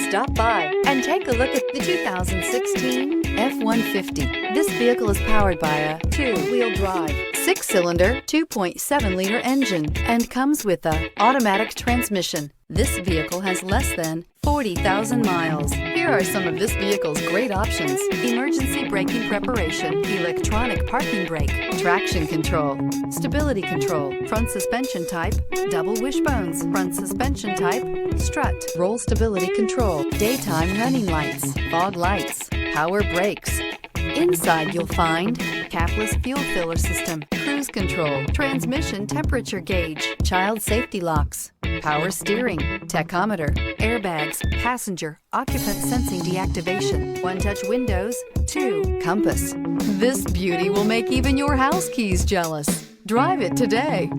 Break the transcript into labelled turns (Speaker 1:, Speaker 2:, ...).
Speaker 1: Stop by and take a look at the 2016 F-150. This vehicle is powered by a two-wheel drive, 6-cylinder, 2.7-liter engine and comes with an automatic transmission. This vehicle has less than 40,000 miles. Here are some of this vehicle's great options: emergency braking preparation, electronic parking brake, traction control, stability control, front suspension type, double wishbones, front suspension type, strut, roll stability control, daytime running lights, fog lights, power brakes. Inside you'll find capless fuel filler system, cruise control, transmission temperature gauge, child safety locks, power steering, tachometer, airbags, passenger, occupant sensing deactivation, one-touch windows, compass. This beauty will make even your house keys jealous. Drive it today.